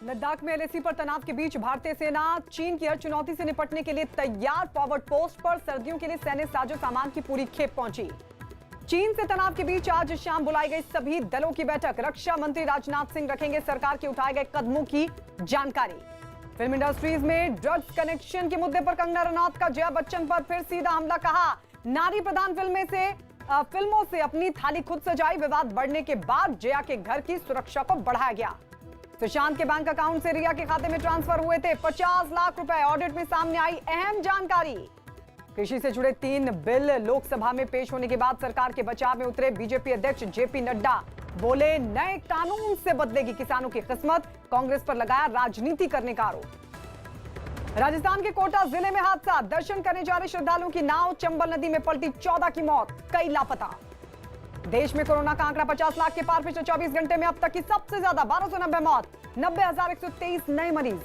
लद्दाख में एलएसी पर तनाव के बीच भारतीय सेना चीन की हर चुनौती से निपटने के लिए तैयार। फॉरवर्ड पोस्ट पर सर्दियों के लिए सैन्य साजो सामान की पूरी खेप पहुंची। चीन से तनाव के बीच आज शाम बुलाई गई सभी दलों की बैठक। रक्षा मंत्री राजनाथ सिंह रखेंगे सरकार के उठाए गए कदमों की जानकारी। फिल्म इंडस्ट्रीज में ड्रग्स कनेक्शन के मुद्दे पर कंगना रनौत का जया बच्चन पर फिर सीधा हमला। कहा, नारी प्रधान फिल्मों से अपनी थाली खुद सजाई। विवाद बढ़ने के बाद जया के घर की सुरक्षा को बढ़ाया गया। सुशांत के बैंक अकाउंट से रिया के खाते में ट्रांसफर हुए थे 50 लाख रुपए। ऑडिट में सामने आई अहम जानकारी। कृषि से जुड़े 3 बिल लोकसभा में पेश होने के बाद सरकार के बचाव में उतरे बीजेपी अध्यक्ष जेपी नड्डा। बोले, नए कानून से बदलेगी किसानों की किस्मत। कांग्रेस पर लगाया राजनीति करने का आरोप। राजस्थान के कोटा जिले में हादसा। दर्शन करने जा रहे श्रद्धालुओं की नाव चंबल नदी में पलटी, 14 की मौत, कई लापता। देश में कोरोना का आंकड़ा 50 लाख के पार। पिछले 24 घंटे में अब तक की सबसे ज्यादा 1290 मौत, 90,123 नए मरीज।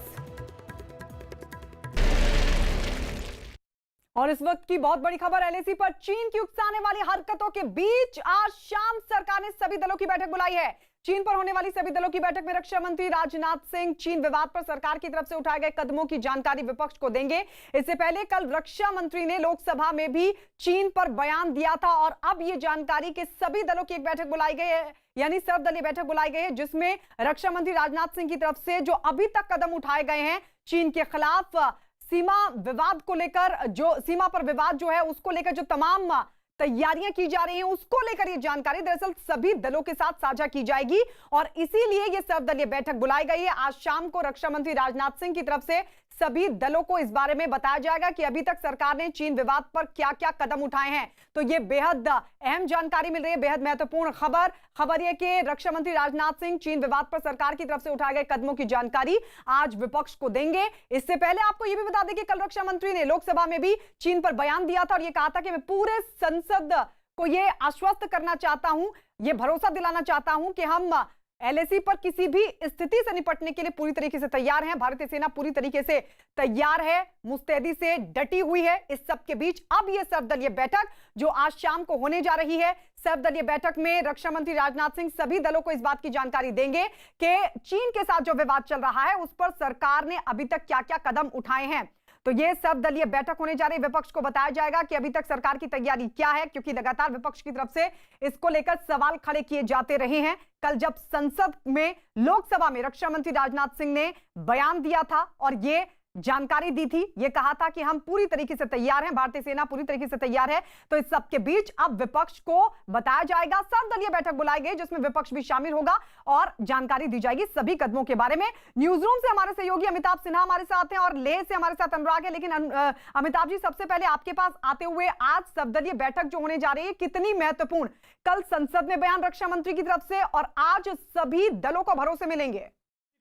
और इस वक्त की बहुत बड़ी खबर, एलएसी पर चीन की उकसाने वाली हरकतों के बीच आज शाम सरकार ने सभी दलों की बैठक बुलाई है। चीन पर होने वाली सभी दलों की बैठक में रक्षा मंत्री राजनाथ सिंह चीन विवाद पर सरकार की तरफ से उठाए गए कदमों की जानकारी विपक्ष को देंगे। इससे पहले कल रक्षा मंत्री ने लोकसभा में भी चीन पर बयान दिया था और अब ये जानकारी कि सभी दलों की एक बैठक बुलाई गई है, यानी सर्वदलीय बैठक बुलाई गई है, जिसमें रक्षा मंत्री राजनाथ सिंह की तरफ से जो अभी तक कदम उठाए गए हैं चीन के खिलाफ, सीमा विवाद को लेकर, जो सीमा पर विवाद जो है उसको लेकर जो तमाम तैयारियां की जा रही हैं, उसको लेकर यह जानकारी दरअसल सभी दलों के साथ साझा की जाएगी और इसीलिए यह सर्वदलीय बैठक बुलाई गई है। आज शाम को रक्षा मंत्री राजनाथ सिंह की तरफ से सभी दलों को इस बारे में बताया जाएगा कि अभी तक सरकार ने चीन विवाद पर क्या क्या कदम उठाए हैं। तो यह बेहद अहम जानकारी मिल रही है, बेहद महत्वपूर्ण खबर यह कि रक्षा मंत्री राजनाथ सिंह चीन विवाद पर सरकार की तरफ से उठाए गए कदमों की जानकारी आज विपक्ष को देंगे। इससे पहले आपको यह भी बता दें कि कल रक्षा मंत्री ने लोकसभा में भी चीन पर बयान दिया था और यह कहा था कि मैं पूरे संसद को यह आश्वस्त करना चाहता हूं, यह भरोसा दिलाना चाहता हूं कि हम एलएसी पर किसी भी स्थिति से निपटने के लिए पूरी तरीके से तैयार हैं। भारतीय सेना पूरी तरीके से तैयार है, मुस्तैदी से डटी हुई है। इस सब के बीच अब यह सर्वदलीय बैठक जो आज शाम को होने जा रही है, सर्वदलीय बैठक में रक्षा मंत्री राजनाथ सिंह सभी दलों को इस बात की जानकारी देंगे कि चीन के साथ जो विवाद चल रहा है उस पर सरकार ने अभी तक क्या क्या कदम उठाए हैं। तो यह सर्वदलीय बैठक होने जा रही है। विपक्ष को बताया जाएगा कि अभी तक सरकार की तैयारी क्या है, क्योंकि लगातार विपक्ष की तरफ से इसको लेकर सवाल खड़े किए जाते रहे हैं। कल जब संसद में, लोकसभा में रक्षा मंत्री राजनाथ सिंह ने बयान दिया था और यह जानकारी दी थी, यह कहा था कि हम पूरी तरीके से तैयार हैं, भारतीय सेना पूरी तरीके से तैयार है। तो इस सब के बीच अब विपक्ष को बताया जाएगा, सर्वदलीय बैठक बुलाई गई जिसमें विपक्ष भी शामिल होगा और जानकारी दी जाएगी सभी कदमों के बारे में। न्यूज रूम से हमारे सहयोगी अमिताभ सिन्हा हमारे साथ हैं और लेह से हमारे साथ अनुराग है। लेकिन अमिताभ जी, सबसे पहले आपके पास आते हुए, आज सर्वदलीय बैठक जो होने जा रही है कितनी महत्वपूर्ण, कल संसद में बयान रक्षा मंत्री की तरफ से और आज सभी दलों को भरोसे मिलेंगे।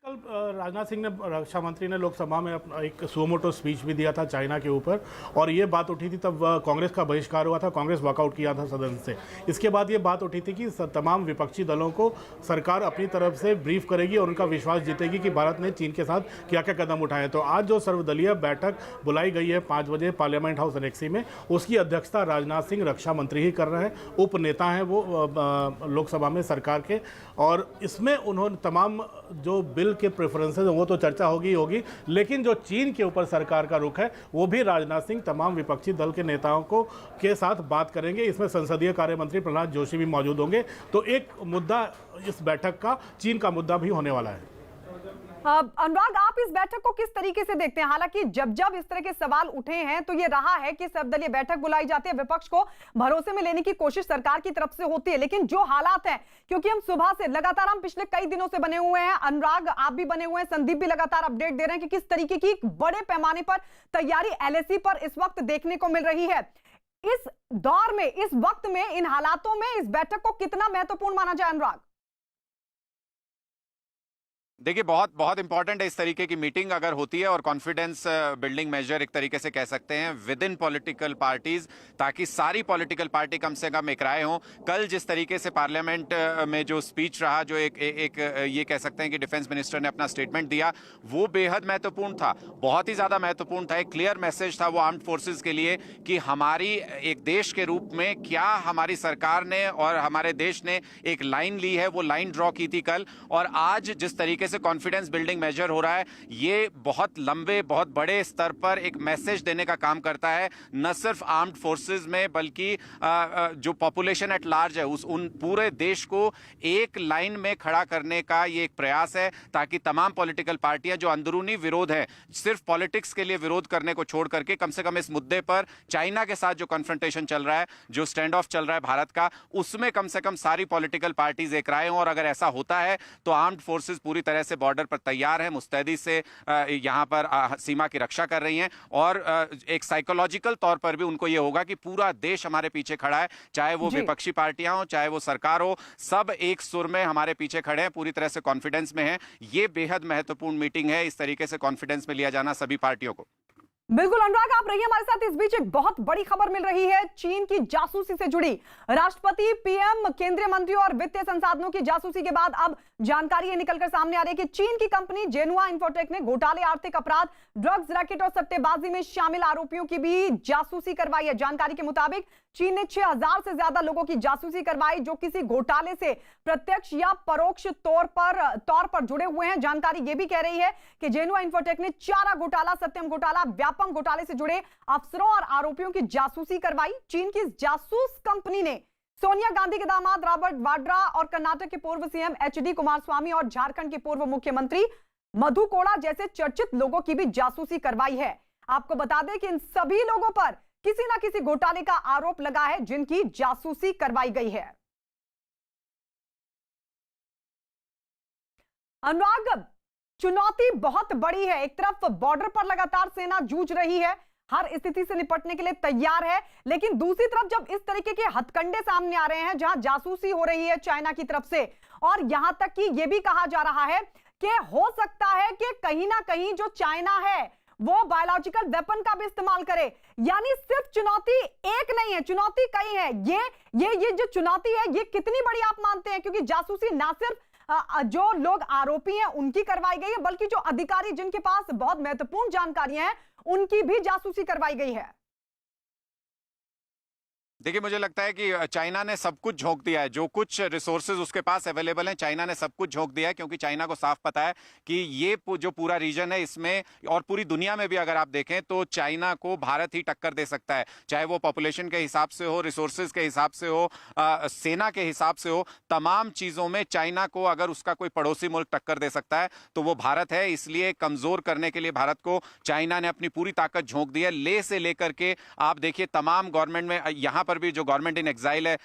कल राजनाथ सिंह ने, रक्षा मंत्री ने लोकसभा में अपना एक सुमोटो स्पीच भी दिया था चाइना के ऊपर और ये बात उठी थी, तब कांग्रेस का बहिष्कार हुआ था, कांग्रेस वॉकआउट किया था सदन से। इसके बाद ये बात उठी थी कि तमाम विपक्षी दलों को सरकार अपनी तरफ से ब्रीफ करेगी और उनका विश्वास जीतेगी कि भारत ने चीन के साथ क्या क्या कदम उठाए। तो आज जो सर्वदलीय बैठक बुलाई गई है 5 बजे पार्लियामेंट हाउस एनेक्सी में, उसकी अध्यक्षता राजनाथ सिंह रक्षा मंत्री ही कर रहे हैं। उप नेता हैं वो लोकसभा में सरकार के, और इसमें उन्होंने तमाम जो बिल के प्रेफरेंसेस वो तो चर्चा होगी, लेकिन जो चीन के ऊपर सरकार का रुख है वो भी राजनाथ सिंह तमाम विपक्षी दल के नेताओं को के साथ बात करेंगे। इसमें संसदीय कार्य मंत्री प्रहलाद जोशी भी मौजूद होंगे। तो एक मुद्दा इस बैठक का चीन का मुद्दा भी होने वाला है। अनुराग, आप इस बैठक को किस तरीके से देखते हैं? हालांकि जब जब इस तरह के सवाल उठे हैं तो ये रहा है कि सर्वदलीय बैठक बुलाई जाती है, विपक्ष को भरोसे में लेने की कोशिश सरकार की तरफ से होती है, लेकिन जो हालात हैं, क्योंकि हम सुबह से लगातार, हम पिछले कई दिनों से बने हुए हैं, अनुराग आप भी बने हुए हैं, संदीप भी लगातार अपडेट दे रहे हैं कि किस तरीके की बड़े पैमाने पर तैयारी एलएसी पर इस वक्त देखने को मिल रही है। इस दौर में, इस वक्त में, इन हालातों में इस बैठक को कितना महत्वपूर्ण माना जाए अनुराग? देखिए, बहुत बहुत इंपॉर्टेंट है इस तरीके की मीटिंग अगर होती है और कॉन्फिडेंस बिल्डिंग मेजर एक तरीके से कह सकते हैं विद इन पॉलिटिकल पार्टीज, ताकि सारी पॉलिटिकल पार्टी कम से कम एक राय हो। कल जिस तरीके से पार्लियामेंट में जो स्पीच रहा, जो एक ये कह सकते हैं कि डिफेंस मिनिस्टर ने अपना स्टेटमेंट दिया, वो बेहद महत्वपूर्ण था, बहुत ही ज़्यादा महत्वपूर्ण था। एक क्लियर मैसेज था वो आर्म्ड फोर्सेज के लिए कि हमारी एक देश के रूप में क्या हमारी सरकार ने और हमारे देश ने एक लाइन ली है, वो लाइन ड्रॉ की थी कल। और आज जिस तरीके से कॉन्फिडेंस बिल्डिंग मेजर हो रहा है, ये बहुत लंबे, बहुत बड़े स्तर पर एक मैसेज देने का काम करता है, न सिर्फ आर्म्ड फोर्सेस में बल्कि जो पॉपुलेशन एट लार्ज है उन पूरे देश को एक लाइन में खड़ा करने का ये एक प्रयास है, ताकि तमाम पॉलिटिकल पार्टियां जो अंदरूनी विरोध है, सिर्फ पॉलिटिक्स के लिए विरोध करने को छोड़ करके कम से कम इस मुद्दे पर चाइना के साथ जो कन्फ्रंटेशन चल रहा है, जो स्टैंड ऑफ चल रहा है भारत का, उसमें कम से कम सारी पॉलिटिकल पार्टीज एक राय हों। और अगर ऐसा होता है तो आर्म्ड फोर्सेस पूरी तरह से बॉर्डर पर तैयार है, मुस्तैदी से यहां पर सीमा की रक्षा कर रही हैं, और एक साइकोलॉजिकल तौर पर भी उनको यह होगा कि पूरा देश हमारे पीछे खड़ा है, चाहे वो विपक्षी पार्टियां हो, चाहे वो सरकार हो, सब एक सुर में हमारे पीछे खड़े हैं, पूरी तरह से कॉन्फिडेंस में हैं। ये बेहद महत्वपूर्ण मीटिंग है, इस तरीके से कॉन्फिडेंस में लिया जाना सभी पार्टियों को। बिल्कुल अनुराग, आप रहिए हमारे साथ। इस बीच एक बहुत बड़ी खबर मिल रही है चीन की जासूसी से जुड़ी। राष्ट्रपति, पीएम, केंद्रीय मंत्री और वित्तीय संसाधनों की जासूसी के बाद अब जानकारी ये निकलकर सामने आ रही है कि चीन की कंपनी जेनुआ इन्फोटेक ने घोटाले, आर्थिक अपराध, ड्रग्स रैकेट और सट्टेबाजी में शामिल आरोपियों की भी जासूसी करवाई है। जानकारी के मुताबिक चीन ने 6000 से ज्यादा लोगों की जासूसी करवाई, जो किसी घोटाले से प्रत्यक्ष या परोक्ष तौर पर जुड़े हुए हैं। जानकारी यह भी कह रही है कि जेनुआ इन्फोटेक ने चारा घोटाला, सत्यम घोटाला, व्यापम घोटाले से जुड़े अफसरों और आरोपियों की जासूसी करवाई। चीन की जासूस कंपनी ने सोनिया गांधी के दामाद रॉबर्ट वाड्रा और कर्नाटक के पूर्व सीएम एचडी कुमारस्वामी और झारखंड के पूर्व मुख्यमंत्री मधु कोड़ा जैसे चर्चित लोगों की भी जासूसी करवाई है। आपको बता दें कि इन सभी लोगों पर किसी ना किसी घोटाले का आरोप लगा है, जिनकी जासूसी करवाई गई है। अनुराग, चुनौती बहुत बड़ी है। एक तरफ बॉर्डर पर लगातार सेना जूझ रही है, हर स्थिति से निपटने के लिए तैयार है, लेकिन दूसरी तरफ जब इस तरीके के हथकंडे सामने आ रहे हैं, जहां जासूसी हो रही है चाइना की तरफ से, और यहां तक कि यह भी कहा जा रहा है कि हो सकता है कि कहीं ना कहीं जो चाइना है वो बायोलॉजिकल वेपन का भी इस्तेमाल करे, यानी सिर्फ चुनौती एक नहीं है, चुनौती कई है। ये जो चुनौती है, ये कितनी बड़ी आप मानते हैं? क्योंकि जासूसी ना सिर्फ जो लोग आरोपी हैं उनकी करवाई गई है, बल्कि जो अधिकारी जिनके पास बहुत महत्वपूर्ण जानकारियां हैं, उनकी भी जासूसी करवाई गई है। देखिए, मुझे लगता है कि चाइना ने सब कुछ झोंक दिया है, जो कुछ रिसोर्सेज उसके पास अवेलेबल हैं, चाइना ने सब कुछ झोंक दिया है, क्योंकि चाइना को साफ पता है कि ये जो पूरा रीजन है, इसमें और पूरी दुनिया में भी अगर आप देखें तो चाइना को भारत ही टक्कर दे सकता है, चाहे वो पॉपुलेशन के हिसाब से हो, रिसोर्सेज के हिसाब से हो, सेना के हिसाब से हो, तमाम चीज़ों में चाइना को अगर उसका कोई पड़ोसी मुल्क टक्कर दे सकता है तो वो भारत है। इसलिए कमज़ोर करने के लिए भारत को चाइना ने अपनी पूरी ताकत झोंक दी है। ले से लेकर के आप देखिए, तमाम गवर्नमेंट में यहाँ पर भी जो गवर्नमेंट इन एग्जाइल है,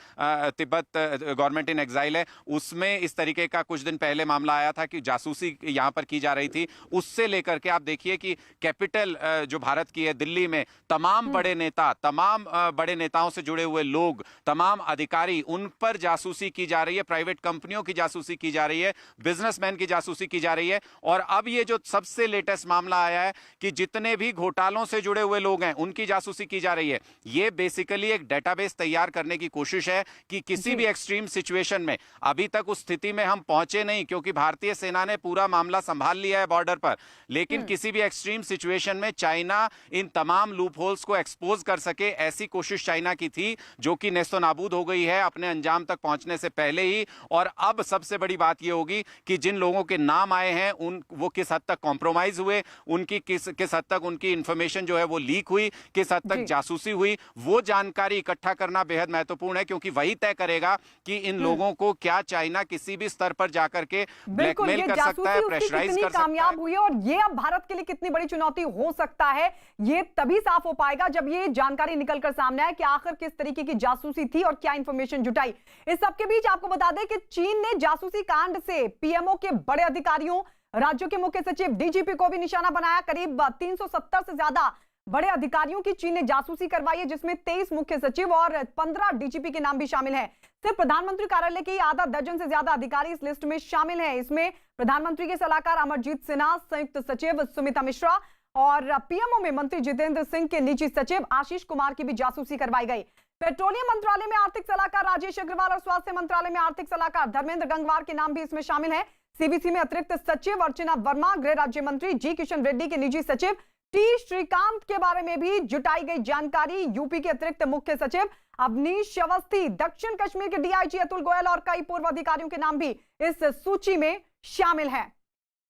तिब्बत गवर्नमेंट इन एग्जाइल है, उसमें इस तरीके का कुछ दिन पहले मामला आया था कि जासूसी यहाँ पर की जा रही थी। उससे लेकर के आप देखिए कि कैपिटल जो भारत की है, दिल्ली में तमाम बड़े नेता, तमाम बड़े नेताओं से जुड़े हुए लोग, तमाम अधिकारी, उन पर जासूसी की जा रही है, प्राइवेट कंपनियों की जासूसी की जा रही है, बिजनेसमैन की जासूसी की जा रही है। और अब ये जो सबसे लेटेस्ट मामला आया है कि जितने भी घोटालों से जुड़े हुए लोग हैं उनकी जासूसी की जा रही है। ये बेसिकली एक डेटाबेस तैयार करने की कोशिश है कि किसी भी एक्सट्रीम सिचुएशन में, अभी तक उस स्थिति में हम पहुंचे नहीं क्योंकि भारतीय सेना ने पूरा मामला संभाल लिया है बॉर्डर पर, लेकिन किसी भी एक्सट्रीम सिचुएशन में चाइना इन तमाम लूप होल्स को एक्सपोज कर सके, ऐसी कोशिश चाइना की थी, जो कि नेस्तो नाबूद हो गई है अपने अंजाम तक पहुंचने से पहले ही। और अब सबसे बड़ी बात यह होगी कि जिन लोगों के नाम आए हैं वो किस हद तक कॉम्प्रोमाइज हुए, उनकी किस हद तक उनकी इंफॉर्मेशन जो है वो लीक हुई, किस हद तक जासूसी हुई, वो जानकारी इकट्ठा करना बेहद महत्वपूर्ण है, क्योंकि वही तय करेगा कि इन लोगों को क्या चाइना किसी भी स्तर पर जाकर के ब्लैकमेल कर सकता है, प्रेशराइज कर सकता है। कामयाब हुई है, और ये अब भारत के लिए कितनी बड़ी चुनौती हो सकता है, ये तभी साफ हो पाएगा जब ये जानकारी निकलकर सामने आए कि आखिर किस तरीके की जासूसी थी और क्या इंफॉर्मेशन जुटाई। इस सबके बीच आपको बता दें कि चीन ने जासूसी कांड से पीएमओ के बड़े अधिकारियों, राज्यों के मुख्य सचिव, डीजीपी को भी निशाना बनाया। करीब 370 से ज्यादा बड़े अधिकारियों की चीन ने जासूसी करवाई है, जिसमें 23 मुख्य सचिव और 15 डीजीपी के नाम भी शामिल हैं। सिर्फ प्रधानमंत्री कार्यालय के आधा दर्जन से ज्यादा अधिकारी इस लिस्ट में शामिल हैं। इसमें प्रधानमंत्री के सलाहकार अमरजीत सिन्हा, संयुक्त सचिव सुमिता मिश्रा और पीएमओ में मंत्री जितेंद्र सिंह के निजी सचिव आशीष कुमार की भी जासूसी करवाई गई। पेट्रोलियम मंत्रालय में आर्थिक सलाहकार राजेश अग्रवाल और स्वास्थ्य मंत्रालय में आर्थिक सलाहकार धर्मेंद्र गंगवार के नाम भी इसमें शामिल हैं। सीबीसी में अतिरिक्त सचिव अर्चना वर्मा, गृह राज्य मंत्री जी किशन रेड्डी के निजी सचिव टी श्रीकांत के बारे में भी जुटाई गई जानकारी। यूपी के अतिरिक्त मुख्य सचिव अवनीश अवस्थी, दक्षिण कश्मीर के डीआईजी अतुल गोयल और कई पूर्व अधिकारियों के नाम भी इस सूची में शामिल हैं।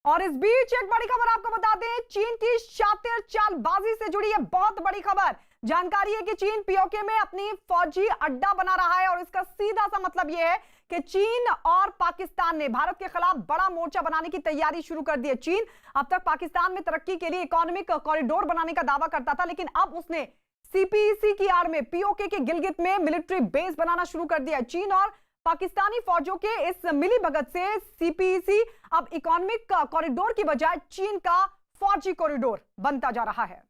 और इस बीच एक बड़ी खबर आपको बता दें, चीन की शातिर चालबाजी से जुड़ी है बहुत बड़ी खबर। जानकारी है कि चीन पीओके में अपनी फौजी अड्डा बना रहा है और इसका सीधा सा मतलब यह है कि चीन और पाकिस्तान ने भारत के खिलाफ बड़ा मोर्चा बनाने की तैयारी शुरू कर दी है। चीन अब तक पाकिस्तान में तरक्की के लिए इकोनॉमिक कॉरिडोर बनाने का दावा करता था, लेकिन अब उसने सीपीईसी की आड़ में पीओके के गिलगित में मिलिट्री बेस बनाना शुरू कर दिया है। चीन और पाकिस्तानी फौजों के इस मिलीभगत से सीपीईसी अब इकोनॉमिक कॉरिडोर की बजाय चीन का फौजी कॉरिडोर बनता जा रहा है।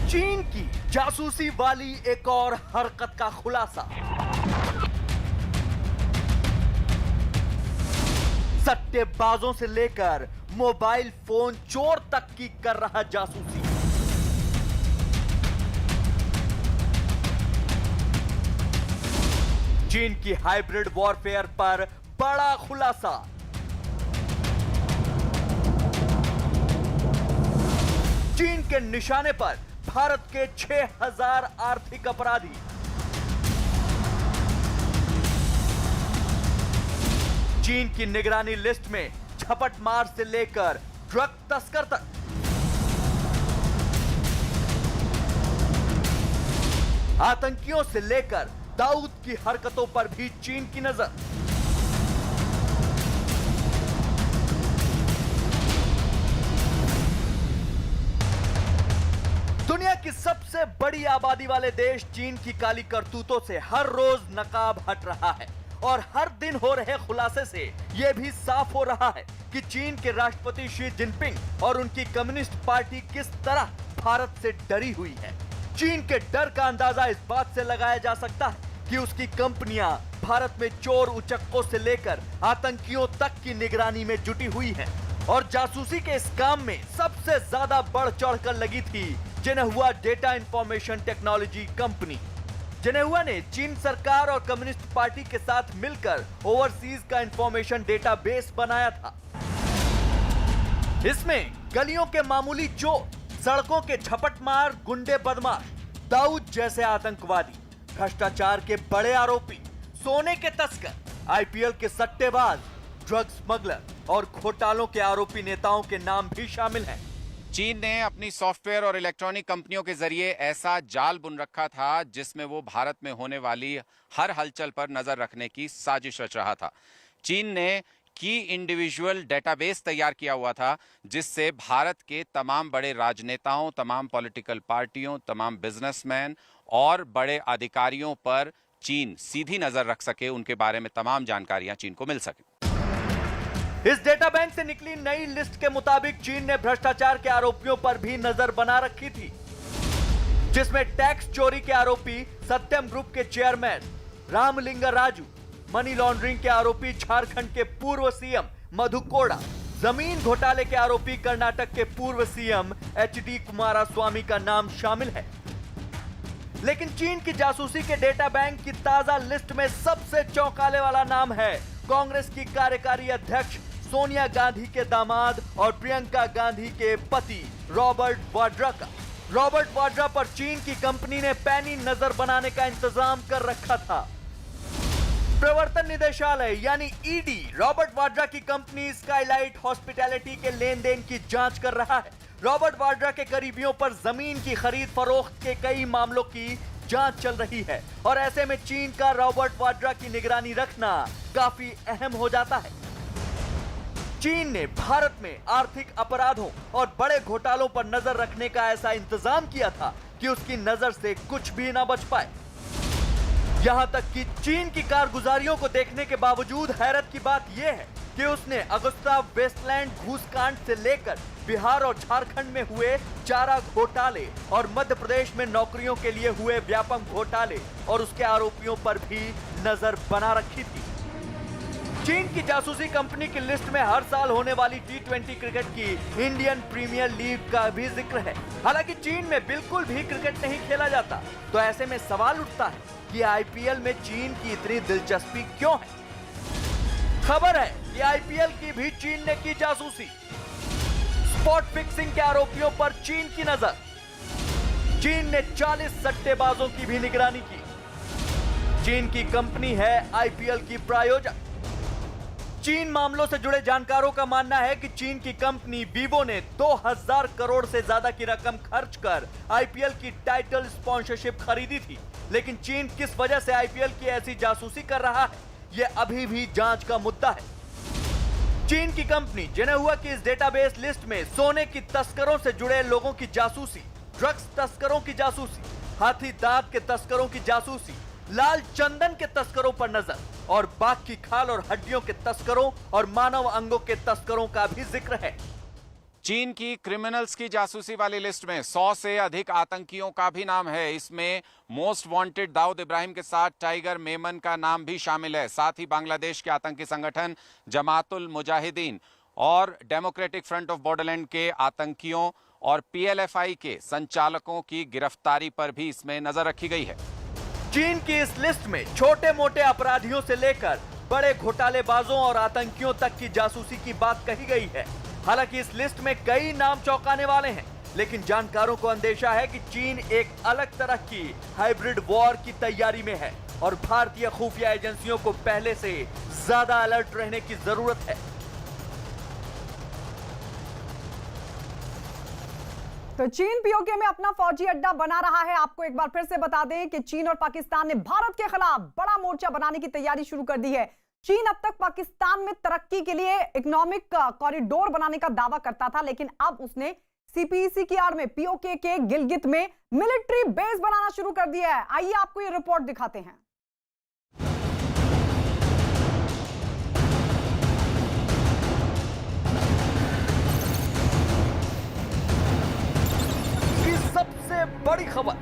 चीन की जासूसी वाली एक और हरकत का खुलासा। सट्टेबाजों से लेकर मोबाइल फोन चोर तक की कर रहा जासूसी। चीन की हाइब्रिड वॉरफेयर पर बड़ा खुलासा। चीन के निशाने पर भारत के 6000 आर्थिक अपराधी। चीन की निगरानी लिस्ट में झपटमार से लेकर ड्रग तस्कर तक। आतंकियों से लेकर दाऊद की हरकतों पर भी चीन की नजर। दुनिया की सबसे बड़ी आबादी वाले देश चीन की काली करतूतों से हर रोज नकाब हट रहा है और हर दिन हो रहे खुलासे से यह भी साफ हो रहा है कि चीन के राष्ट्रपति शी जिनपिंग और उनकी कम्युनिस्ट पार्टी किस तरह भारत से डरी हुई है। चीन के डर का अंदाजा इस बात से लगाया जा सकता है कि उसकी कंपनियां भारत में चोर उचक्कों से लेकर आतंकियों तक की निगरानी में जुटी हुई हैं और जासूसी के इस काम में सबसे ज्यादा बढ़ चढ़कर लगी थी जिन्हुआ डेटा इंफॉर्मेशन टेक्नोलॉजी कंपनी। जिन्हुआ ने चीन सरकार और कम्युनिस्ट पार्टी के साथ मिलकर ओवरसीज का इंफॉर्मेशन डेटाबेस बनाया था। इसमें गलियों के मामूली चोर, सड़कों के झपटमार गुंडे बदमाश, दाऊद जैसे आतंकवादी, भ्रष्टाचार के बड़े आरोपी, सोने के तस्कर, आईपीएल के सट्टेबाज, ड्रग स्मगलर और घोटालों के आरोपी नेताओं के नाम भी शामिल हैं। चीन ने अपनी सॉफ्टवेयर और इलेक्ट्रॉनिक कंपनियों के जरिए ऐसा जाल बुन रखा था जिसमें वो भारत में होने वाली हर हलचल पर नजर रखने की साजिश रच रहा था। चीन ने की इंडिविजुअल डेटाबेस तैयार किया हुआ था जिससे भारत के तमाम बड़े राजनेताओं, तमाम पॉलिटिकल पार्टियों, तमाम बिजनेसमैन और बड़े अधिकारियों पर चीन सीधी नजर रख सके, उनके बारे में तमाम जानकारियां चीन को मिल सके। इस डेटा बैंक से निकली नई लिस्ट के मुताबिक चीन ने भ्रष्टाचार के आरोपियों पर भी नजर बना रखी थी, जिसमें टैक्स चोरी के आरोपी सत्यम ग्रुप के chairman Ramalinga Raju, money laundering के आरोपी झारखंड के पूर्व सीएम मधु कोड़ा, जमीन घोटाले के आरोपी कर्नाटक के पूर्व सीएम एचडी कुमारस्वामी का नाम शामिल है। लेकिन चीन की जासूसी के डेटा बैंक की ताजा लिस्ट में सबसे चौंकाने वाला नाम है कांग्रेस की कार्यकारी अध्यक्ष सोनिया गांधी के दामाद और प्रियंका गांधी के पति रॉबर्ट वाड्रा का। रॉबर्ट वाड्रा पर चीन की कंपनी ने पैनी नजर बनाने का इंतजाम कर रखा था। प्रवर्तन निदेशालय यानी ईडी रॉबर्ट वाड्रा की कंपनी स्काईलाइट हॉस्पिटैलिटी के लेन देन की जांच कर रहा है। रॉबर्ट वाड्रा के करीबियों पर जमीन की खरीद फरोख्त के कई मामलों की जांच चल रही है और ऐसे में चीन का रॉबर्ट वाड्रा की निगरानी रखना काफी अहम हो जाता है। चीन ने भारत में आर्थिक अपराधों और बड़े घोटालों पर नजर रखने का ऐसा इंतजाम किया था कि उसकी नजर से कुछ भी ना बच पाए। यहां तक कि चीन की कारगुजारियों को देखने के बावजूद हैरत की बात यह है कि उसने अगुस्ता वेस्टलैंड घूसकांड से लेकर बिहार और झारखंड में हुए चारा घोटाले और मध्य प्रदेश में नौकरियों के लिए हुए व्यापक घोटाले और उसके आरोपियों पर भी नजर बना रखी थी। चीन की जासूसी कंपनी की लिस्ट में हर साल होने वाली T20 क्रिकेट की इंडियन प्रीमियर लीग का भी जिक्र है। हालांकि चीन में बिल्कुल भी क्रिकेट नहीं खेला जाता, तो ऐसे में सवाल उठता है कि आईपीएल में चीन की इतनी दिलचस्पी क्यों है। खबर है कि आईपीएल की भी चीन ने की जासूसी। स्पॉट फिक्सिंग के आरोपियों पर चीन की नजर। चीन ने 40 सट्टेबाजों की भी निगरानी की। चीन की कंपनी है आईपीएल की प्रायोजक। चीन मामलों से जुड़े जानकारों का मानना है कि चीन की कंपनी वीवो ने 2000 करोड़ से ज्यादा की रकम खर्च कर आईपीएल की टाइटल स्पॉन्सरशिप खरीदी थी। लेकिन चीन किस वजह से आईपीएल की ऐसी जासूसी कर रहा है, यह अभी भी जांच का मुद्दा है। चीन की कंपनी जिन्हें हुआ कि इस डेटाबेस लिस्ट में सोने की तस्करों से जुड़े लोगों की जासूसी, ड्रग्स तस्करों की जासूसी, हाथी दांत के तस्करों की जासूसी, लाल चंदन के तस्करों पर नजर और बाघ की खाल और हड्डियों के तस्करों और मानव अंगों के तस्करों का भी जिक्र है। चीन की क्रिमिनल्स की जासूसी वाली लिस्ट में 100 से अधिक आतंकियों का भी नाम है। इसमें मोस्ट वांटेड दाऊद इब्राहिम के साथ टाइगर मेमन का नाम भी शामिल है। साथ ही बांग्लादेश के आतंकी संगठन जमातुल मुजाहिदीन और डेमोक्रेटिक फ्रंट ऑफ बॉर्डरलैंड के आतंकियों और पीएलएफआई के संचालकों की गिरफ्तारी पर भी इसमें नजर रखी गई है। चीन की इस लिस्ट में छोटे मोटे अपराधियों से लेकर बड़े घोटालेबाजों और आतंकियों तक की जासूसी की बात कही गई है। हालांकि इस लिस्ट में कई नाम चौंकाने वाले हैं, लेकिन जानकारों को अंदेशा है कि चीन एक अलग तरह की हाइब्रिड वॉर की तैयारी में है और भारतीय खुफिया एजेंसियों को पहले से ज्यादा अलर्ट रहने की जरूरत है। तो चीन पीओके में अपना फौजी अड्डा बना रहा है। आपको एक बार फिर से बता दें कि चीन और पाकिस्तान ने भारत के खिलाफ बड़ा मोर्चा बनाने की तैयारी शुरू कर दी है। चीन अब तक पाकिस्तान में तरक्की के लिए इकोनॉमिक कॉरिडोर बनाने का दावा करता था, लेकिन अब उसने सीपीईसी की आड़ में पीओके के गिलगित में मिलिट्री बेस बनाना शुरू कर दिया है। आइए आपको ये रिपोर्ट दिखाते हैं। सबसे बड़ी खबर,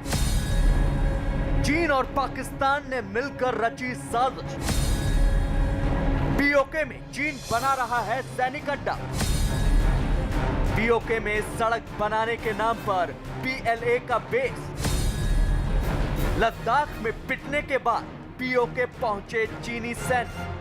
चीन और पाकिस्तान ने मिलकर रची साजिश। पीओके में चीन बना रहा है सैनिक अड्डा। पीओके में सड़क बनाने के नाम पर पीएलए का बेस। लद्दाख में पिटने के बाद पीओके पहुंचे चीनी सैनिक।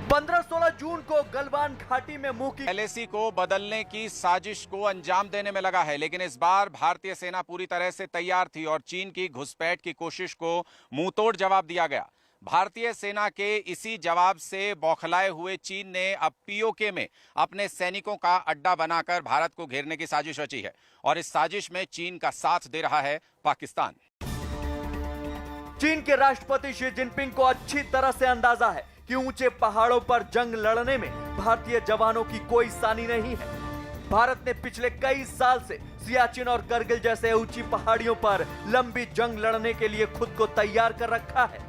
15-16 जून को गलवान घाटी में मुंह की एलएसी को बदलने की साजिश को अंजाम देने में लगा है, लेकिन इस बार भारतीय सेना पूरी तरह से तैयार थी और चीन की घुसपैठ की कोशिश को मुंहतोड़ जवाब दिया गया। भारतीय सेना के इसी जवाब से बौखलाए हुए चीन ने अब पीओके में अपने सैनिकों का अड्डा बनाकर भारत को घेरने की साजिश रची है और इस साजिश में चीन का साथ दे रहा है पाकिस्तान। चीन के राष्ट्रपति शी जिनपिंग को अच्छी तरह से अंदाजा है कि ऊंचे पहाड़ों पर जंग लड़ने में भारतीय जवानों की कोई सानी नहीं है। भारत ने पिछले कई साल से सियाचिन और करगिल जैसे ऊंची पहाड़ियों पर लंबी जंग लड़ने के लिए खुद को तैयार कर रखा है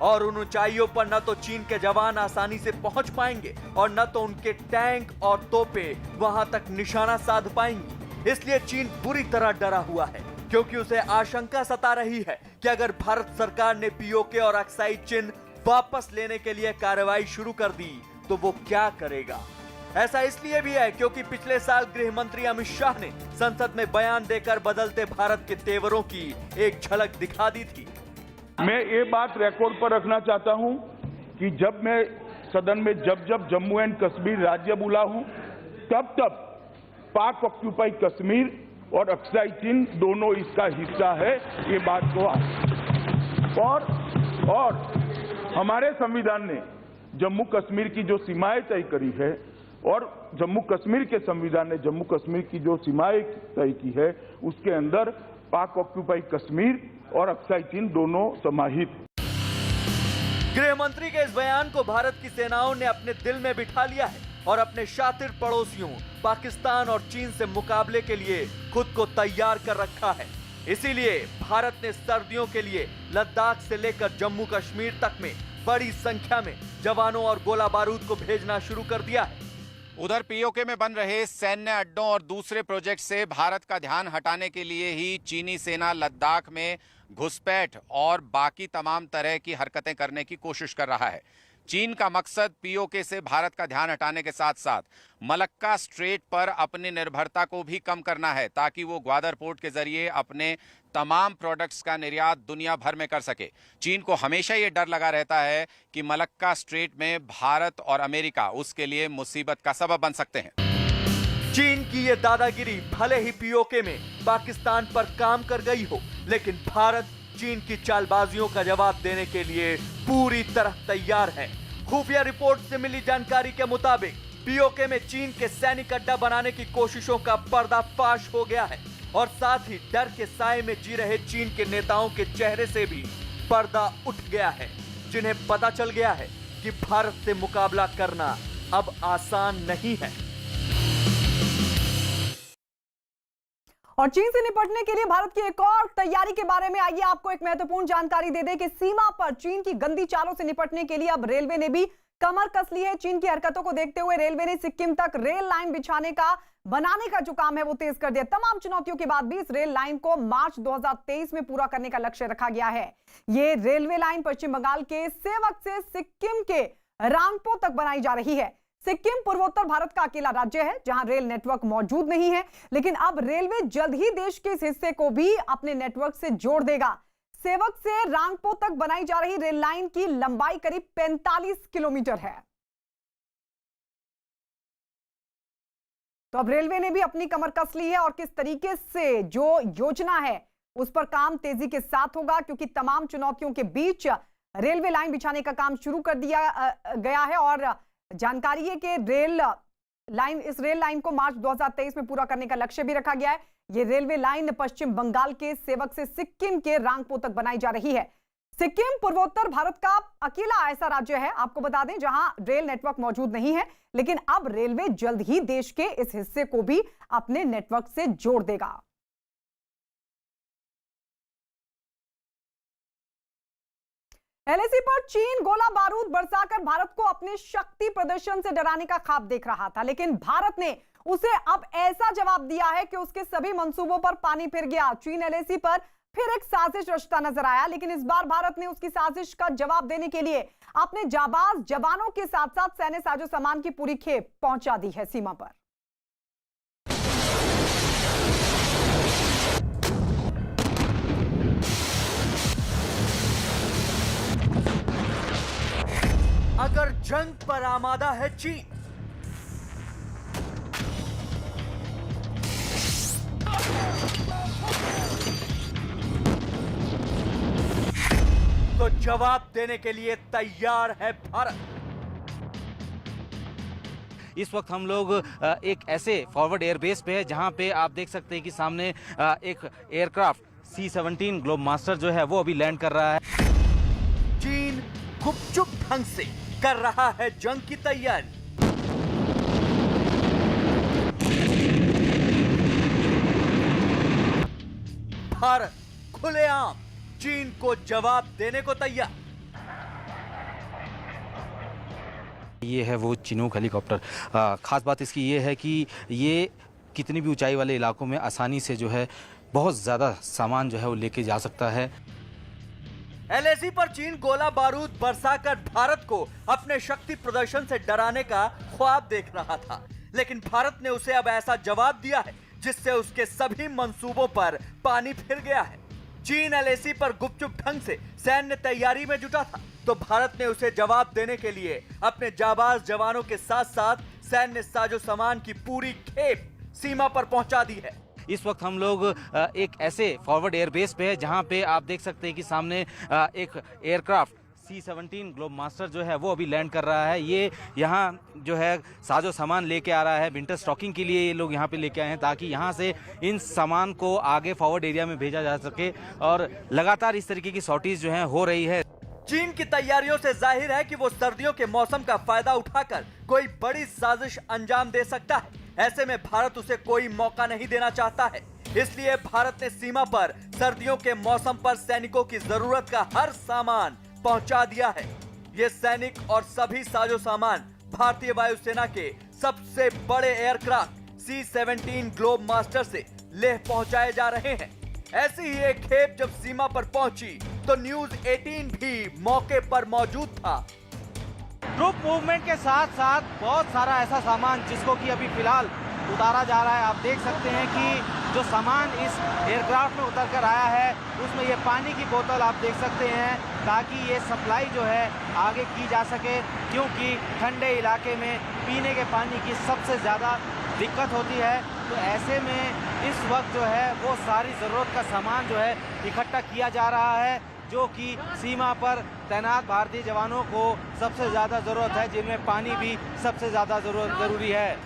और उन ऊंचाइयों पर न तो चीन के जवान आसानी से पहुंच पाएंगे और न तो उनके टैंक और तोपे वहां तक निशाना साध पाएंगी। इसलिए चीन बुरी तरह डरा हुआ है क्योंकि उसे आशंका सता रही है कि अगर भारत सरकार ने पीओके और अक्साई चिन वापस लेने के लिए कार्रवाई शुरू कर दी तो वो क्या करेगा। ऐसा इसलिए भी है क्योंकि पिछले साल गृह मंत्री अमित शाह ने संसद में बयान देकर बदलते भारत के तेवरों की एक झलक दिखा दी थी। मैं ये बात रिकॉर्ड पर रखना चाहता हूं कि जब मैं सदन में जब जम्मू एंड कश्मीर राज्य बोला हूं तब पाक ऑक्यूपाई कश्मीर और अक्साई चिन दोनों इसका हिस्सा है, ये बात को और हमारे संविधान ने जम्मू कश्मीर की जो सीमाएं तय करी है और जम्मू कश्मीर के संविधान ने जम्मू कश्मीर की जो सीमाएं तय की है उसके अंदर पाक ऑक्यूपाई कश्मीर और अक्साई चिन दोनों समाहित। गृह मंत्री के इस बयान को भारत की सेनाओं ने अपने दिल में बिठा लिया है और अपने शातिर पड़ोसियों पाकिस्तान और चीन से मुकाबले के लिए खुद को तैयार कर रखा है। इसीलिए भारत ने सर्दियों के लिए लद्दाख से लेकर जम्मू कश्मीर तक में बड़ी संख्या में जवानों और गोला बारूद को भेजना शुरू कर दिया है। उधर पीओके में बन रहे सैन्य अड्डों और दूसरे प्रोजेक्ट से भारत का ध्यान हटाने के लिए ही चीनी सेना लद्दाख में घुसपैठ और बाकी तमाम तरह की हरकतें करने की कोशिश कर रहा है। चीन का मकसद पीओके से भारत का ध्यान हटाने के साथ साथ मलक्का स्ट्रेट पर अपनी निर्भरता को भी कम करना है, ताकि वो ग्वादर पोर्ट के जरिए अपने तमाम प्रोडक्ट्स का निर्यात दुनिया भर में कर सके। चीन को हमेशा ये डर लगा रहता है कि मलक्का स्ट्रेट में भारत और अमेरिका उसके लिए मुसीबत का सबब बन सकते हैं। चीन की ये दादागिरी भले ही पीओके में पाकिस्तान पर काम कर गई हो, लेकिन भारत चीन की चालबाजियों का जवाब देने के लिए पूरी तरह तैयार है। खुफिया रिपोर्ट से मिली जानकारी के मुताबिक पीओके में चीन के सैनिक अड्डा बनाने की कोशिशों का पर्दाफाश हो गया है और साथ ही डर के साए में जी रहे चीन के नेताओं के चेहरे से भी पर्दा उठ गया है, जिन्हें पता चल गया है कि भारत से मुकाबला करना अब आसान नहीं है। और चीन से निपटने के लिए भारत की एक और तैयारी के बारे में आइए आपको एक महत्वपूर्ण जानकारी दे दें कि सीमा पर चीन की गंदी चालों से निपटने के लिए अब रेलवे ने भी कमर कस ली है। चीन की हरकतों को देखते हुए रेलवे ने सिक्किम तक रेल लाइन बनाने का जो काम है वो तेज कर दिया। तमाम चुनौतियों के बाद भी इस रेल लाइन को मार्च 2023 में पूरा करने का लक्ष्य रखा गया है। ये रेलवे लाइन पश्चिम बंगाल के सेवक से सिक्किम के रांगपो तक बनाई जा रही है। सिक्किम पूर्वोत्तर भारत का अकेला राज्य है जहां रेल नेटवर्क मौजूद नहीं है, लेकिन अब रेलवे जल्द ही देश के इस हिस्से को भी अपने नेटवर्क से जोड़ देगा। सेवक से रांगपो तक बनाई जा रही रेल लाइन की लंबाई करीब 45 किलोमीटर है। तो अब रेलवे ने भी अपनी कमर कस ली है और किस तरीके से जो योजना है उस पर काम तेजी के साथ होगा, क्योंकि तमाम चुनौतियों के बीच रेलवे लाइन बिछाने का काम शुरू कर दिया गया है। और जानकारी है कि इस रेल लाइन को मार्च 2023 में पूरा करने का लक्ष्य भी रखा गया है। यह रेलवे लाइन पश्चिम बंगाल के सेवक से सिक्किम के रांगपो तक बनाई जा रही है। सिक्किम पूर्वोत्तर भारत का अकेला ऐसा राज्य है, आपको बता दें, जहां रेल नेटवर्क मौजूद नहीं है, लेकिन अब रेलवे जल्द ही देश के इस हिस्से को भी अपने नेटवर्क से जोड़ देगा। एलएसी पर चीन गोला बारूद बरसाकर भारत को अपने शक्ति प्रदर्शन से डराने का ख्वाब देख रहा था, लेकिन भारत ने उसे अब ऐसा जवाब दिया है कि उसके सभी मंसूबों पर पानी फिर गया। चीन एलएसी पर फिर एक साजिश रचता नजर आया, लेकिन इस बार भारत ने उसकी साजिश का जवाब देने के लिए अपने जाबाज जवानों के साथ साथ सैन्य साजो सामान की पूरी खेप पहुंचा दी है सीमा पर। अगर जंग पर आमादा है चीन, तो जवाब देने के लिए तैयार है भारत। इस वक्त हम लोग एक ऐसे फॉरवर्ड एयरबेस पे है जहां पे आप देख सकते हैं कि सामने एक एयरक्राफ्ट C-17 ग्लोब मास्टर जो है वो अभी लैंड कर रहा है। चीन गुपचुप ढंग से कर रहा है जंग की तैयारी। भारत खुलेआम चीन को जवाब देने को तैयार। ये है वो चिनूक हेलीकॉप्टर। खास बात इसकी ये है कि ये कितनी भी ऊंचाई वाले इलाकों में आसानी से जो है बहुत ज्यादा सामान जो है वो लेके जा सकता है। एलएसी पर चीन गोला बारूद बरसाकर भारत को अपने शक्ति प्रदर्शन से डराने का ख्वाब देख रहा था, लेकिन भारत ने उसे अब ऐसा जवाब दिया है जिससे उसके सभी मंसूबों पर पानी फिर गया है। चीन एलएसी पर गुपचुप ढंग से सैन्य तैयारी में जुटा था, तो भारत ने उसे जवाब देने के लिए अपने जाबाज जवानों के साथ साथ सैन्य साजो सामान की पूरी खेप सीमा पर पहुंचा दी है। इस वक्त हम लोग एक ऐसे फॉरवर्ड एयरबेस पे है जहां पे आप देख सकते हैं कि सामने एक एयरक्राफ्ट C-17 ग्लोब मास्टर जो है वो अभी लैंड कर रहा है। ये यहाँ जो है साजो सामान लेके आ रहा है, विंटर स्टॉकिंग के लिए ये लोग यहाँ पे लेके आए हैं ताकि यहाँ से इन सामान को आगे फॉरवर्ड एरिया में भेजा जा सके। और लगातार इस तरीके की सॉर्टीज जो है हो रही है। चीन की तैयारियों से जाहिर है कि वो सर्दियों के मौसम का फायदा उठाकर कोई बड़ी साजिश अंजाम दे सकता है। ऐसे में भारत उसे कोई मौका नहीं देना चाहता है, इसलिए भारत ने सीमा पर सर्दियों के मौसम पर सैनिकों की जरूरत का हर सामान पहुंचा दिया है। ये सैनिक और सभी साजो सामान भारतीय वायुसेना के सबसे बड़े एयरक्राफ्ट C-17 ग्लोब मास्टर से लेह पहुंचाए जा रहे हैं। ऐसी ही एक खेप जब सीमा पर पहुंची तो न्यूज 18 भी मौके पर मौजूद था। ट्रूप मूवमेंट के साथ साथ बहुत सारा ऐसा सामान जिसको कि अभी फिलहाल उतारा जा रहा है। आप देख सकते हैं कि जो सामान इस एयरक्राफ्ट में उतर कर आया है उसमें ये पानी की बोतल आप देख सकते हैं, ताकि ये सप्लाई जो है आगे की जा सके, क्योंकि ठंडे इलाके में पीने के पानी की सबसे ज़्यादा दिक्कत होती है। तो ऐसे में इस वक्त जो है वो सारी ज़रूरत का सामान जो है इकट्ठा किया जा रहा है, जो कि सीमा पर तैनात भारतीय जवानों को सबसे ज़्यादा ज़रूरत है, जिनमें पानी भी सबसे ज़्यादा ज़रूरी है।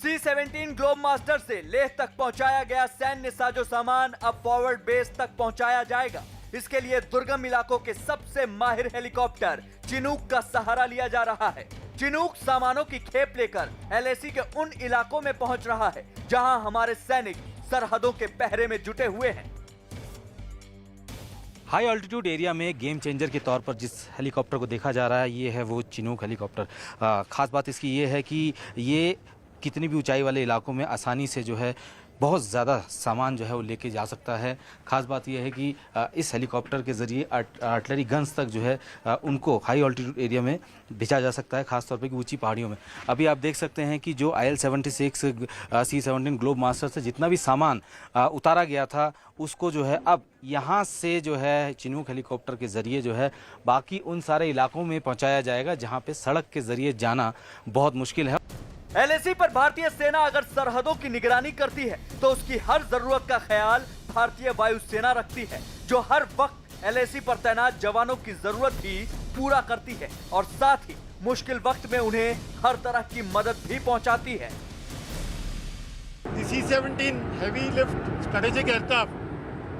C-17 ग्लोब मास्टर से लेह तक पहुंचाया गया सैन्य साजो सामान अब फॉरवर्ड बेस तक पहुंचाया जाएगा। इसके लिए दुर्गम इलाकों के सबसे माहिर हेलीकॉप्टर चिनूक का सहारा लिया जा रहा है। चिनूक सामानों की खेप लेकर LAC के उन इलाकों में पहुंच रहा है जहां हमारे सैनिक सरहदों के पहरे में जुटे हुए हैं। हाई ऑल्टीट्यूड एरिया में गेम चेंजर के तौर पर जिस हेलीकॉप्टर को देखा जा रहा है ये है वो चिनूक हेलीकॉप्टर। खास बात इसकी ये है कि ये कितनी भी ऊंचाई वाले इलाकों में आसानी से जो है बहुत ज़्यादा सामान जो है वो लेके जा सकता है। ख़ास बात यह है कि इस हेलीकॉप्टर के ज़रिए आर्टिलरी गन्स तक जो है उनको हाई ऑल्टीट्यूड एरिया में भेजा जा सकता है, ख़ास तौर पे कि ऊंची पहाड़ियों में। अभी आप देख सकते हैं कि जो IL-76 C-17 ग्लोब मास्टर से जितना भी सामान उतारा गया था उसको जो है अब यहाँ से जो है चिनूक हेलीकॉप्टर के ज़रिए जो है बाकी उन सारे इलाकों में पहुँचाया जाएगा जहाँ पर सड़क के ज़रिए जाना बहुत मुश्किल है। LAC पर भारतीय सेना अगर सरहदों की निगरानी करती है तो उसकी हर जरूरत का ख्याल भारतीय वायुसेना रखती है, जो हर वक्त LAC पर तैनात जवानों की जरूरत भी पूरा करती है और साथ ही मुश्किल वक्त में उन्हें हर तरह की मदद भी पहुंचाती है। The C-17 heavy lift strategic aircraft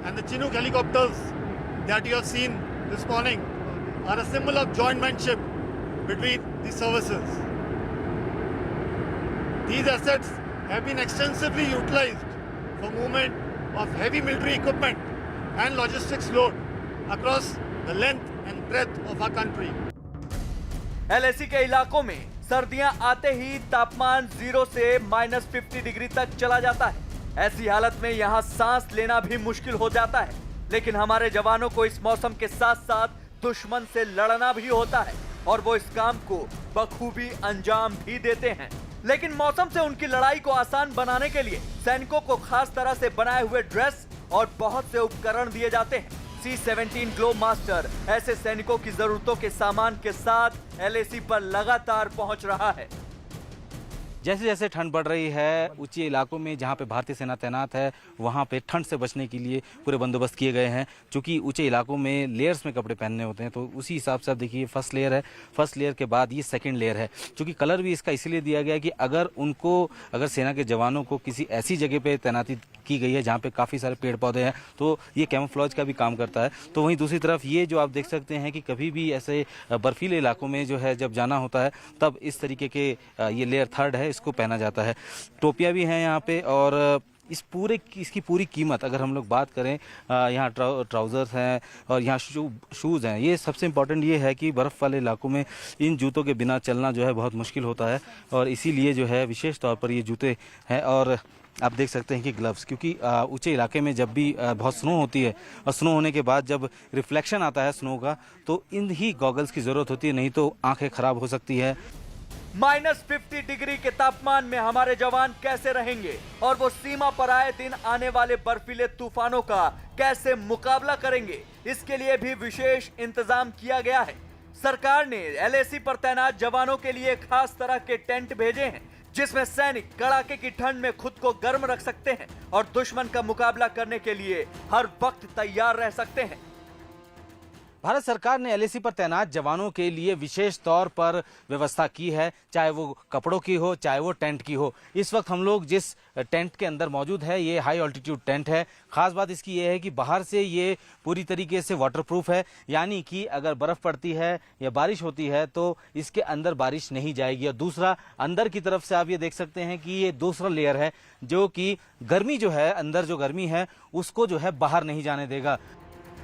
and the Chinook helicopters that you have seen this morning are a symbol of jointmanship between the services. These assets have been extensively utilized for movement of heavy military equipment and logistics load across the length and breadth of our country. LAC के इलाकों में सर्दियां आते ही तापमान 0 से -50 degree तक चला जाता है। ऐसी हालत में यहां सांस लेना भी मुश्किल हो जाता है, लेकिन हमारे जवानों को इस मौसम के साथ साथ दुश्मन से लड़ना भी होता है और वो इस काम को बखूबी अंजाम भी देते हैं। लेकिन मौसम से उनकी लड़ाई को आसान बनाने के लिए सैनिकों को खास तरह से बनाए हुए ड्रेस और बहुत से उपकरण दिए जाते हैं। C-17 ग्लोब मास्टर ऐसे सैनिकों की जरूरतों के सामान के साथ LAC पर लगातार पहुंच रहा है। जैसे जैसे ठंड बढ़ रही है, ऊंचे इलाकों में जहां पे भारतीय सेना तैनात है वहां पे ठंड से बचने के लिए पूरे बंदोबस्त किए गए हैं। चूंकि ऊंचे इलाकों में लेयर्स में कपड़े पहनने होते हैं, तो उसी हिसाब से आप देखिए फर्स्ट लेयर है, फर्स्ट लेयर के बाद ये सेकंड लेयर है। चूंकि कलर भी इसका इसीलिए दिया गया है कि अगर सेना के जवानों को किसी ऐसी जगह पे तैनाती की गई है जहाँ पे काफ़ी सारे पेड़ पौधे हैं तो ये कैमोफ्लेज का भी काम करता है। तो वहीं दूसरी तरफ ये जो आप देख सकते हैं कि कभी भी ऐसे बर्फीले इलाकों में जो है जब जाना होता है तब इस तरीके के ये लेयर थर्ड है, इसको पहना जाता है। टोपियाँ भी हैं यहाँ पे और इसकी पूरी कीमत अगर हम लोग बात करें, यहाँ ट्राउज़र्स हैं और यहाँ शूज़ हैं। ये सबसे इम्पॉर्टेंट ये है कि बर्फ़ वाले इलाकों में इन जूतों के बिना चलना जो है बहुत मुश्किल होता है और इसीलिए जो है विशेष तौर पर ये जूते हैं। और आप देख सकते हैं कि ग्लव्स, क्योंकि ऊंचे इलाके में जब भी बहुत स्नो होती है और स्नो होने के बाद जब रिफ्लेक्शन आता है स्नो का तो इन ही गॉगल्स की ज़रूरत होती है, नहीं तो आंखें खराब हो सकती है। -50 डिग्री के तापमान में हमारे जवान कैसे रहेंगे और वो सीमा पर आए दिन आने वाले बर्फीले तूफानों का कैसे मुकाबला करेंगे, इसके लिए भी विशेष इंतजाम किया गया है। सरकार ने LAC पर तैनात जवानों के लिए खास तरह के टेंट भेजे हैं जिसमें सैनिक कड़ाके की ठंड में खुद को गर्म रख सकते हैं और दुश्मन का मुकाबला करने के लिए हर वक्त तैयार रह सकते हैं। भारत सरकार ने LAC पर तैनात जवानों के लिए विशेष तौर पर व्यवस्था की है, चाहे वो कपड़ों की हो चाहे वो टेंट की हो। इस वक्त हम लोग जिस टेंट के अंदर मौजूद है ये हाई ऑल्टीट्यूड टेंट है। खास बात इसकी ये है कि बाहर से ये पूरी तरीके से वाटरप्रूफ है, यानी कि अगर बर्फ पड़ती है या बारिश होती है तो इसके अंदर बारिश नहीं जाएगी। और दूसरा, अंदर की तरफ से आप ये देख सकते हैं कि ये दूसरा लेयर है जो कि गर्मी जो है, अंदर जो गर्मी है उसको जो है बाहर नहीं जाने देगा।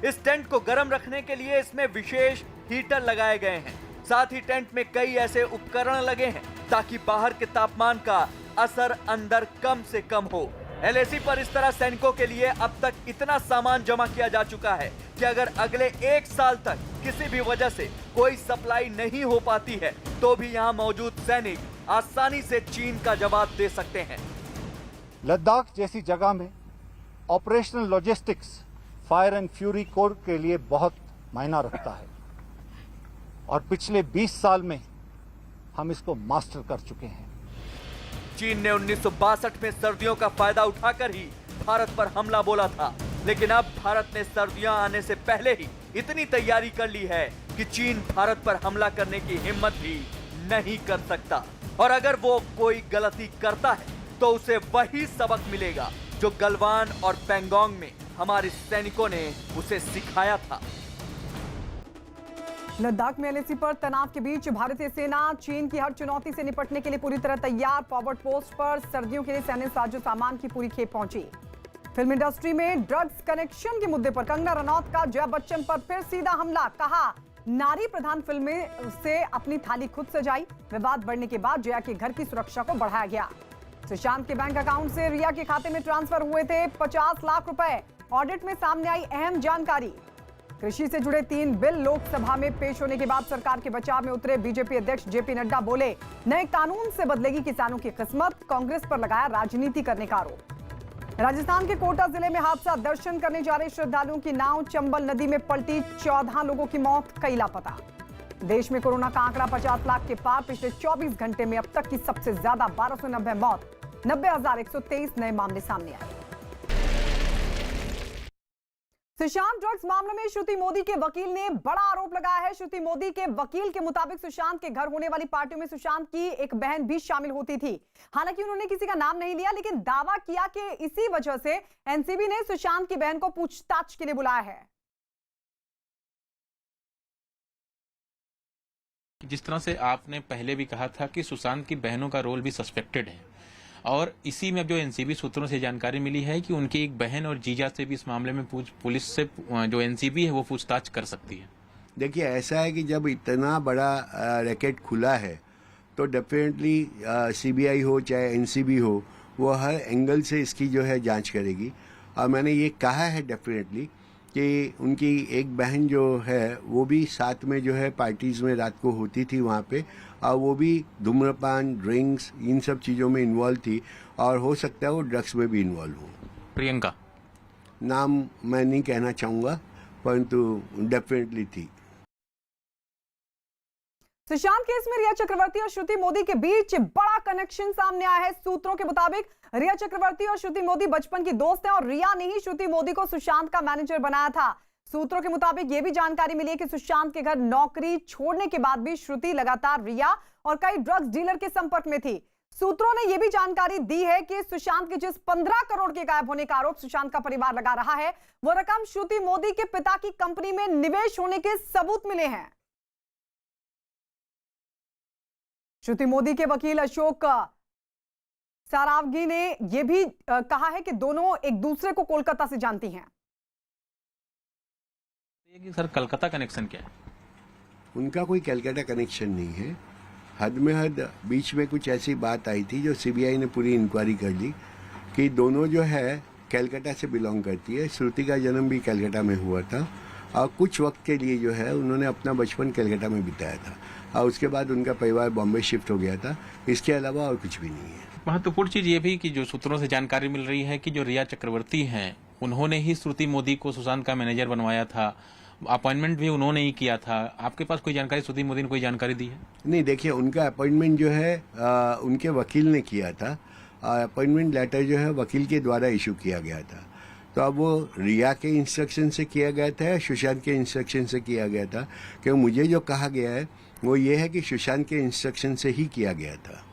इस टेंट को गर्म रखने के लिए इसमें विशेष हीटर लगाए गए हैं। साथ ही टेंट में कई ऐसे उपकरण लगे हैं ताकि बाहर के तापमान का असर अंदर कम से कम हो। एलएसी पर इस तरह सैनिकों के लिए अब तक इतना सामान जमा किया जा चुका है कि अगर अगले 1 साल तक किसी भी वजह से कोई सप्लाई नहीं हो पाती है तो भी यहाँ मौजूद सैनिक आसानी से चीन का जवाब दे सकते हैं। लद्दाख जैसी जगह में operational logistics fire and fury core के लिए बहुत मायना रखता है और पिछले 20 साल में हम इसको मास्टर कर चुके हैं। चीन ने 1962 में सर्दियों का फायदा उठाकर ही भारत पर हमला बोला था, लेकिन अब भारत ने सर्दियां आने से पहले ही इतनी तैयारी कर ली है कि चीन भारत पर हमला करने की हिम्मत भी नहीं कर सकता। और अगर वो कोई गलती करता है तो उसे वही सबक मिलेगा जो गलवान और पैंगोंग में हमारे सैनिकों ने उसे सिखाया था। लद्दाख में एलएसी पर तनाव के बीच भारतीय सेना चीन की हर चुनौती से निपटने के लिए पूरी तरह तैयार। फॉरवर्ड पोस्ट पर सर्दियों के लिए सैन्य साजो सामान की पूरी खेप पहुंची। फिल्म इंडस्ट्री में ड्रग्स कनेक्शन के मुद्दे पर कंगना रनौत का जया बच्चन पर फिर सीधा हमला। कहा नारी प्रधान फिल्में से अपनी थाली खुद सजाई। विवाद बढ़ने के बाद जया के घर की सुरक्षा को बढ़ाया गया। सुशांत के बैंक अकाउंट से रिया के खाते में ट्रांसफर हुए थे 50 लाख रुपए। ऑडिट में सामने आई अहम जानकारी। कृषि से जुड़े 3 बिल लोकसभा में पेश होने के बाद सरकार के बचाव में उतरे बीजेपी अध्यक्ष जेपी नड्डा बोले नए कानून से बदलेगी किसानों की किस्मत। कांग्रेस पर लगाया राजनीति करने का आरोप। राजस्थान के कोटा जिले में हादसा। दर्शन करने जा रहे श्रद्धालुओं की नाव चंबल नदी में पलटी। 14 लोगों की मौत, कई लापता। देश में कोरोना का आंकड़ा 50 लाख के पार। पिछले 24 घंटे में अब तक की सबसे ज्यादा 1290 मौत, 90,123 नए मामले सामने आए। सुशांत ड्रग्स मामले में श्रुति मोदी के वकील ने बड़ा आरोप लगाया है। श्रुति मोदी के वकील के मुताबिक सुशांत के घर होने वाली पार्टियों में सुशांत की एक बहन भी शामिल होती थी। हालांकि उन्होंने किसी का नाम नहीं लिया, लेकिन दावा किया कि इसी वजह से एनसीबी ने सुशांत की बहन को पूछताछ के लिए बुलाया है। जिस तरह से आपने पहले भी कहा था कि सुशांत की बहनों का रोल भी सस्पेक्टेड है, और इसी में जो एनसीबी सूत्रों से जानकारी मिली है कि उनकी एक बहन और जीजा से भी इस मामले में पुलिस से जो एनसीबी है वो पूछताछ कर सकती है। देखिए, ऐसा है कि जब इतना बड़ा रैकेट खुला है तो डेफिनेटली सीबीआई हो चाहे एनसीबी हो, वो हर एंगल से इसकी जो है जांच करेगी। और मैंने ये कहा है डेफिनेटली कि उनकी एक बहन जो है वो भी साथ में जो है पार्टीज में रात को होती थी वहाँ पे, और वो भी धूम्रपान, ड्रिंक्स, इन सब चीज़ों में इन्वॉल्व थी, और हो सकता है वो ड्रग्स में भी इन्वॉल्व हो। प्रियंका नाम मैं नहीं कहना चाहूँगा, परंतु डेफिनेटली थी। सुशांत केस में रिया चक्रवर्ती और श्रुति मोदी के बीच बड़ा कनेक्शन सामने आया है। सूत्रों के मुताबिक रिया चक्रवर्ती और श्रुति मोदी बचपन की दोस्त हैं और रिया ने ही श्रुति मोदी को सुशांत का मैनेजर बनाया था। सूत्रों के मुताबिक यह भी जानकारी मिली है कि सुशांत के घर नौकरी छोड़ने के बाद भी श्रुति लगातार रिया और कई ड्रग्स डीलर के संपर्क में थी। सूत्रों ने यह भी जानकारी दी है कि सुशांत के जिस 15 करोड़ के गायब होने का आरोप सुशांत का परिवार लगा रहा है, वो रकम श्रुति मोदी के पिता की कंपनी में निवेश होने के सबूत मिले हैं। श्रुति मोदी के वकील अशोक सारावगी ने यह भी कहा है कि दोनों एक दूसरे को कोलकाता से जानती हैं। सर, कलकत्ता कनेक्शन क्या है? उनका कोई कलकत्ता कनेक्शन नहीं है। हद में हद बीच में कुछ ऐसी बात आई थी जो सीबीआई ने पूरी इंक्वायरी कर ली कि दोनों जो है कलकत्ता से बिलोंग करती है। श्रुति का जन्म भी कलकत्ता में हुआ था और कुछ वक्त के लिए जो है उन्होंने अपना बचपन कलकत्ता में बिताया था, और उसके बाद उनका परिवार बॉम्बे शिफ्ट हो गया था। इसके अलावा और कुछ भी नहीं है। महत्वपूर्ण चीज ये भी कि जो सूत्रों से जानकारी मिल रही है कि जो रिया चक्रवर्ती हैं उन्होंने ही श्रुति मोदी को सुशांत का मैनेजर बनवाया था, अपॉइंटमेंट भी उन्होंने ही किया था। आपके पास कोई जानकारी, श्रुति मोदी ने कोई जानकारी दी है? नहीं, देखिए, उनका अपॉइंटमेंट जो है उनके वकील ने किया था। अपॉइंटमेंट लेटर जो है वकील के द्वारा इशू किया गया था। तो अब वो रिया के इंस्ट्रक्शन से किया गया था या सुशांत के इंस्ट्रक्शन से किया गया था? क्योंकि मुझे जो कहा गया है वो ये है कि सुशांत के इंस्ट्रक्शन से ही किया गया था।